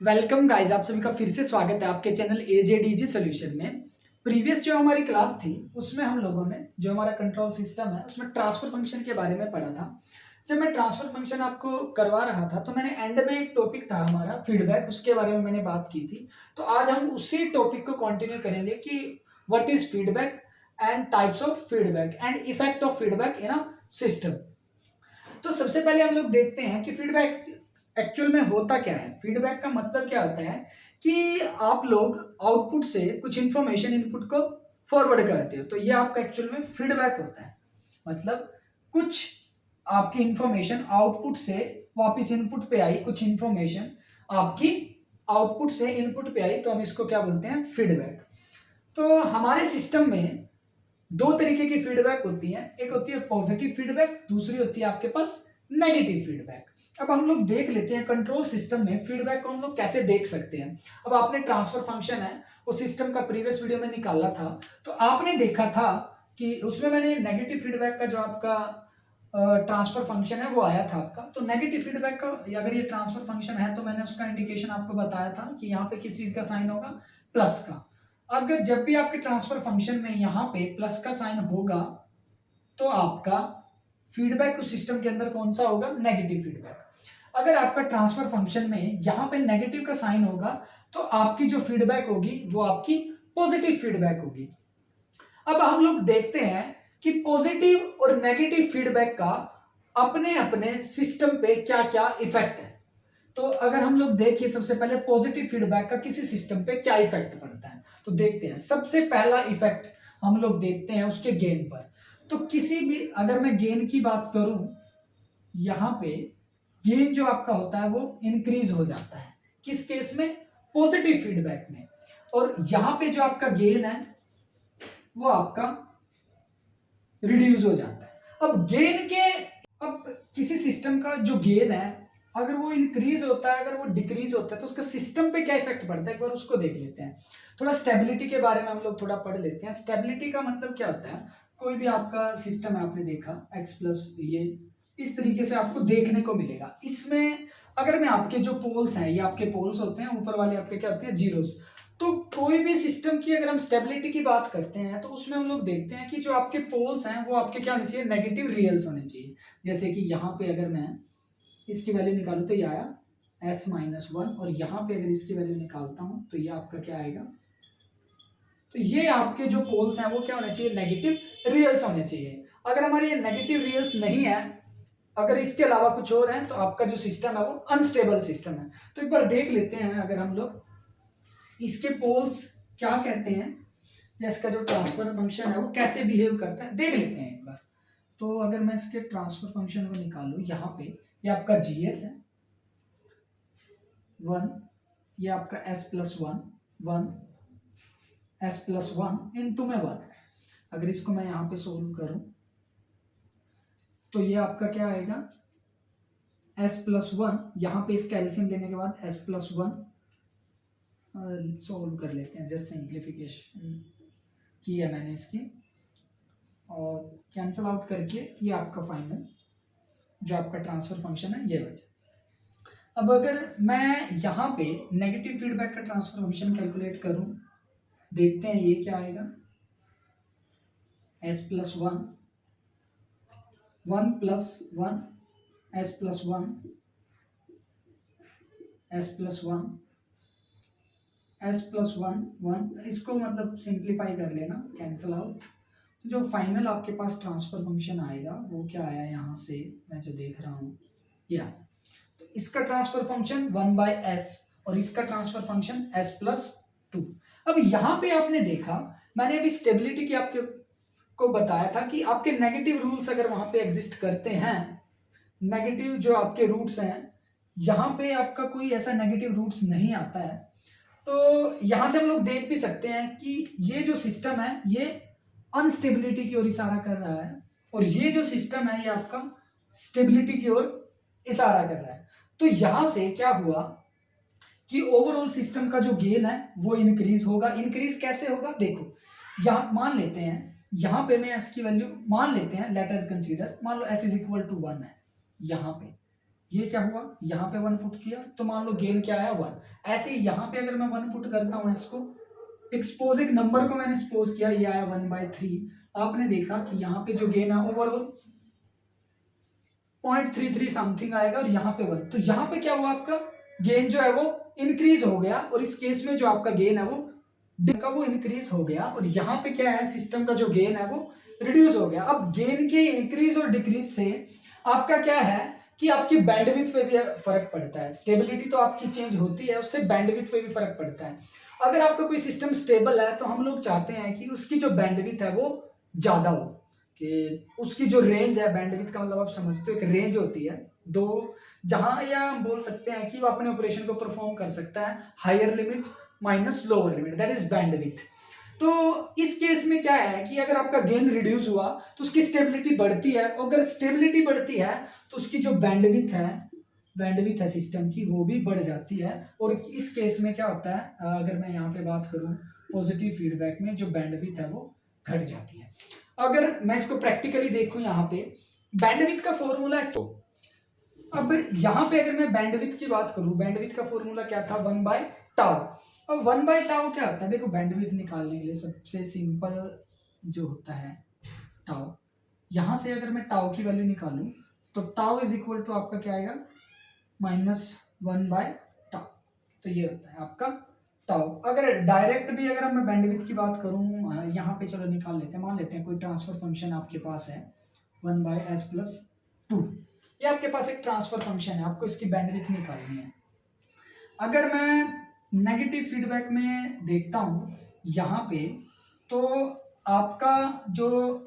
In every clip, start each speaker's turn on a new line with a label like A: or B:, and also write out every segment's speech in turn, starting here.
A: Welcome guys, आप सभी का फिर से स्वागत है आपके चैनल एजेडीजी सॉल्यूशन में। प्रीवियस जो हमारी क्लास थी उसमें हम लोगों ने जो हमारा कंट्रोल सिस्टम है उसमें ट्रांसफर फंक्शन के बारे में पढ़ा था। जब मैं ट्रांसफर फंक्शन आपको करवा रहा था तो मैंने एंड में एक टॉपिक था हमारा फीडबैक, उसके बारे में मैंने बात की थी। तो आज हम उसी टॉपिक को कंटिन्यू करेंगे कि what is feedback and types of feedback and effect of feedback in a system. तो सबसे पहले हम लोग देखते हैं कि फीडबैक एक्चुअल में होता क्या है। फीडबैक का मतलब क्या होता है कि आप लोग आउटपुट से कुछ इंफॉर्मेशन इनपुट को फॉरवर्ड करते हो, तो ये आपका एक्चुअल में फीडबैक होता है। मतलब कुछ आपकी इंफॉर्मेशन आउटपुट से वापस इनपुट पे आई, कुछ इंफॉर्मेशन आपकी आउटपुट से इनपुट पे आई, तो हम इसको क्या बोलते हैं, फीडबैक। तो हमारे सिस्टम में दो तरीके की फीडबैक होती है, एक होती है पॉजिटिव फीडबैक, दूसरी होती है आपके पास नेगेटिव फीडबैक। अब हम लोग देख लेते हैं कंट्रोल सिस्टम में फीडबैक को हम लोग कैसे देख सकते हैं। अब आपने ट्रांसफर फंक्शन है वो सिस्टम का प्रीवियस वीडियो में निकाला था, तो आपने देखा था कि उसमें मैंने नेगेटिव फीडबैक का जो आपका ट्रांसफर फंक्शन है वो आया था आपका। तो नेगेटिव फीडबैक का अगर ये ट्रांसफर फंक्शन है तो मैंने उसका इंडिकेशन आपको बताया था कि यहाँ पे किस चीज का साइन होगा, प्लस का। अगर जब भी आपके ट्रांसफर फंक्शन में यहाँ पे प्लस का साइन होगा तो आपका फीडबैक उस सिस्टम के अंदर कौन सा होगा, नेगेटिव फीडबैक। अगर आपका ट्रांसफर फंक्शन में यहाँ पे नेगेटिव का साइन होगा तो आपकी जो फीडबैक होगी वो आपकी पॉजिटिव फीडबैक होगी। अब हम लोग देखते हैं कि पॉजिटिव और नेगेटिव फीडबैक का अपने अपने सिस्टम पे क्या क्या इफेक्ट है। तो अगर हम लोग देखिए सबसे पहले पॉजिटिव फीडबैक का किसी सिस्टम पे क्या इफेक्ट पड़ता है, तो देखते हैं। सबसे पहला इफेक्ट हम लोग देखते हैं उसके गेन पर। तो किसी भी, अगर मैं गेन की बात करूं, यहां पे गेन जो आपका होता है वो इंक्रीज हो जाता है किस केस में, पॉजिटिव फीडबैक में। और यहां पे जो आपका गेन है वो आपका रिड्यूस हो जाता है। अब गेन के, अब किसी सिस्टम का जो गेन है अगर वो इंक्रीज होता है, अगर वो डिक्रीज होता है, तो उसका सिस्टम पे क्या इफेक्ट पड़ता है, एक बार उसको देख लेते हैं। थोड़ा स्टेबिलिटी के बारे में हम लोग थोड़ा पढ़ लेते हैं। स्टेबिलिटी का मतलब क्या होता है, कोई भी आपका सिस्टम है, आपने देखा एक्स प्लस ये इस तरीके से आपको देखने को मिलेगा। इसमें अगर मैं आपके जो पोल्स हैं, ये आपके पोल्स होते हैं, ऊपर वाले आपके क्या होते हैं, जीरोस। तो कोई भी सिस्टम की अगर हम स्टेबिलिटी की बात करते हैं तो उसमें हम लोग देखते हैं कि जो आपके पोल्स हैं वो आपके क्या होने चाहिए, नेगेटिव रियल्स होने चाहिए। जैसे कि यहाँ पे अगर मैं इसकी वैल्यू निकालूं तो ये आया s-1, और यहाँ पे अगर इसकी वैल्यू निकालता हूं तो ये आपका क्या आएगा, तो ये आपके जो पोल्स हैं वो क्या होने चाहिए, नेगेटिव रियल्स होने चाहिए। अगर हमारे ये नेगेटिव रियल्स नहीं है, अगर इसके अलावा कुछ और है, तो आपका जो सिस्टम है वो अनस्टेबल सिस्टम है। तो एक बार देख लेते हैं अगर हम लोग इसके पोल्स क्या कहते हैं या इसका जो ट्रांसफर फंक्शन है वो कैसे बिहेव करता है, देख लेते हैं एक बार। तो अगर मैं इसके ट्रांसफर फंक्शन को निकालूं, यहाँ पे ये आपका जीएस है 1, ये आपका s+1 1, s+1 इनटू में 1। अगर इसको मैं यहाँ पे सोल्व करूं तो ये आपका क्या आएगा, s+1, यहाँ पे इसका एलसीएम लेने के बाद s+1 सोल्व कर लेते हैं, जस्ट सिंप्लीफिकेशन की है मैंने इसकी, और कैंसल आउट करके ये आपका फाइनल जो आपका ट्रांसफर फंक्शन है ये बचा। अब अगर मैं यहाँ पे नेगेटिव फीडबैक का ट्रांसफर फंक्शन कैलकुलेट करूं, देखते हैं ये क्या आएगा, s+1 1+1 s+1 s+1 s+1 1, इसको मतलब सिंप्लीफाई कर लेना, कैंसल आउट। जो फाइनल आपके पास ट्रांसफर फंक्शन आएगा वो क्या आया, यहाँ से मैं जो देख रहा हूँ या, तो इसका ट्रांसफर फंक्शन 1/s और इसका ट्रांसफर फंक्शन s+2। अब यहाँ पे आपने देखा, मैंने अभी स्टेबिलिटी की आपके को बताया था कि आपके नेगेटिव रूल्स अगर वहां पे एग्जिस्ट करते हैं, नेगेटिव जो आपके रूट्स हैं, यहाँ पे आपका कोई ऐसा नेगेटिव रूट्स नहीं आता है। तो यहां से हम लोग देख भी सकते हैं कि ये जो सिस्टम है ये अनस्टेबिलिटी की ओर इशारा कर रहा है, और ये जो सिस्टम है ये आपका स्टेबिलिटी की ओर इशारा कर रहा है। तो यहां से क्या हुआ कि ओवरऑल सिस्टम का जो गेन है वो इंक्रीज होगा। इंक्रीज कैसे होगा, देखो यहां मान लेते हैं, यहां पे मैं s की वैल्यू मान लेते हैं, लेट अस कंसीडर, मान लो s = 1 है यहाँ पे, ये क्या हुआ, यहाँ पे 1 पुट किया तो मान लो गेन क्या आया 1। ऐसे ही यहाँ पे अगर मैं 1 पुट करता हूँ इसको, एक्सपोज एक नंबर को मैंने एक्सपोज किया, ये आया 1/3। आपने देखा कि यहाँ पे जो गेन है ओवरऑल 0.33 समथिंग आएगा और यहाँ पे 1। तो यहाँ पे क्या हुआ, आपका गेन जो है वो इंक्रीज हो गया, और इस केस में जो आपका गेन है वो इंक्रीज हो गया, और यहाँ पे क्या है, सिस्टम का जो गेन है वो रिड्यूस हो गया। अब गेन के इंक्रीज और डिक्रीज से आपका क्या है कि आपकी बैंडविड्थ पे भी फर्क पड़ता है। स्टेबिलिटी तो आपकी चेंज होती है, उससे बैंडविड्थ पे भी फर्क पड़ता है। अगर आपका कोई सिस्टम स्टेबल है तो हम लोग चाहते हैं कि उसकी जो बैंडविड्थ है वो ज्यादा हो, कि उसकी जो रेंज है, बैंडविड्थ का मतलब आप समझते हो एक रेंज होती है, दो जहां, या हम बोल सकते हैं कि वो अपने ऑपरेशन को परफॉर्म कर सकता है, higher limit minus lower limit, that is bandwidth. तो इस केस में क्या है कि अगर आपका गेन रिड्यूस हुआ तो उसकी स्टेबिलिटी बढ़ती है, और अगर स्टेबिलिटी बढ़ती है तो उसकी जो बैंडविड्थ है सिस्टम की, वो भी बढ़ जाती है। और इस केस में क्या होता है, अगर मैं यहाँ पे बात करूँ पॉजिटिव फीडबैक में, जो बैंडविड्थ है वो घट जाती है। अगर मैं इसको प्रैक्टिकली देखूं, यहाँ पे बैंडविड्थ का फॉर्मूला है। अब यहाँ पे अगर मैं बैंडविड्थ की बात करूं, बैंडविड्थ का फॉर्मूला क्या था, 1/टाउ। अब 1/टाउ क्या होता है, देखो बैंडविड्थ निकालने के लिए सबसे सिंपल जो होता है टाउ, यहाँ से अगर मैं टाउ की वैल्यू निकालूं तो टाउ इज इक्वल टू आपका क्या आएगा, -1/टाउ। तो ये होता है आपका टाउ। अगर डायरेक्ट भी अगर मैं बैंडविड्थ की बात करूं, यहाँ पे चलो निकाल लेते हैं, मान लेते हैं कोई ट्रांसफर फंक्शन आपके पास है 1/s+2, ये आपके पास एक ट्रांसफर फंक्शन है, आपको इसकी बैंडविड्थ निकालनी है। अगर मैं नेगेटिव फीडबैक में देखता हूँ यहाँ पे, तो आपका जो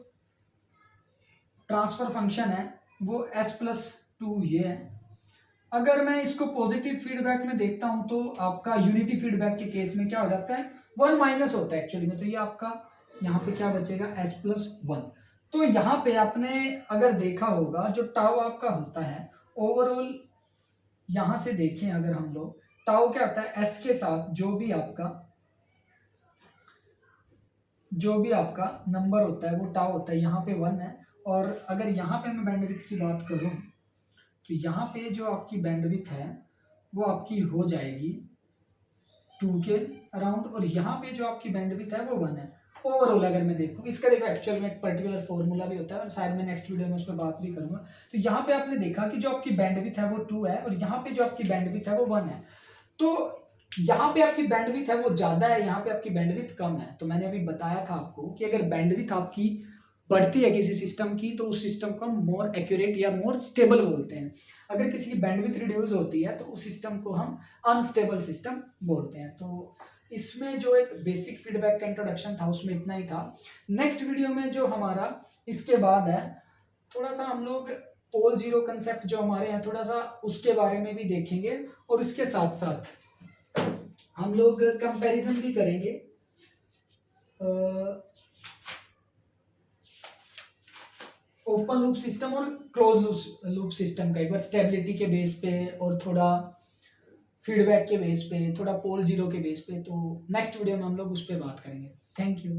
A: ट्रांसफर फंक्शन है वो s+2 ये है। अगर मैं इसको पॉजिटिव फीडबैक में देखता हूं तो आपका यूनिटी फीडबैक के केस में क्या हो जाता है, 1 माइनस होता है एक्चुअली में, तो ये आपका यहाँ पे क्या बचेगा, s+1। तो यहाँ पे आपने अगर देखा होगा जो टाउ आपका होता है ओवरऑल, यहाँ से देखें अगर हम लोग, टाउ क्या होता है, s के साथ जो भी आपका नंबर होता है वो टाउ होता है, यहाँ पे 1 है। और अगर यहाँ पे मैं बैंडविड्थ की बात करूँ तो यहाँ पे जो आपकी बैंडविड्थ है वो आपकी हो जाएगी 2 के अराउंड, और यहाँ पे जो आपकी बैंडविड्थ है वो 1 है ओवरऑल। अगर मैं देखूँ इसका, देखो एक्चुअल में एक पर्टिकुलर फॉर्मूला भी होता है, और शायद मैं नेक्स्ट वीडियो में उस पर बात भी करूंगा। तो यहाँ पे आपने देखा कि जो आपकी बैंडविड्थ है वो 2 है, और यहाँ पे जो आपकी बैंडविड्थ है वो 1 है। तो यहाँ पे आपकी बैंडविड्थ है वो ज्यादा है, यहाँ पे आपकी बैंडविड्थ कम है। तो मैंने अभी बताया था आपको कि अगर बैंडविड्थ आपकी बढ़ती है किसी सिस्टम की, तो उस सिस्टम को हम मोर एक्यूरेट या मोर स्टेबल बोलते हैं। अगर किसी की बैंडविड्थ रिड्यूस होती है तो उस सिस्टम को हम अनस्टेबल सिस्टम बोलते हैं। तो इसमें जो एक बेसिक फीडबैक का इंट्रोडक्शन था उसमें इतना ही था। नेक्स्ट वीडियो में जो हमारा इसके बाद है, थोड़ा सा हम लोग पोल जीरो कंसेप्ट जो हमारे हैं थोड़ा सा उसके बारे में भी देखेंगे, और इसके साथ साथ हम लोग कंपैरिजन भी करेंगे ओपन लूप सिस्टम और क्लोज लूप सिस्टम का, एक बार स्टेबिलिटी के बेस पे और थोड़ा फीडबैक के बेस पे, थोड़ा पोल जीरो के बेस पे। तो नेक्स्ट वीडियो में हम लोग उस पर बात करेंगे। Thank you.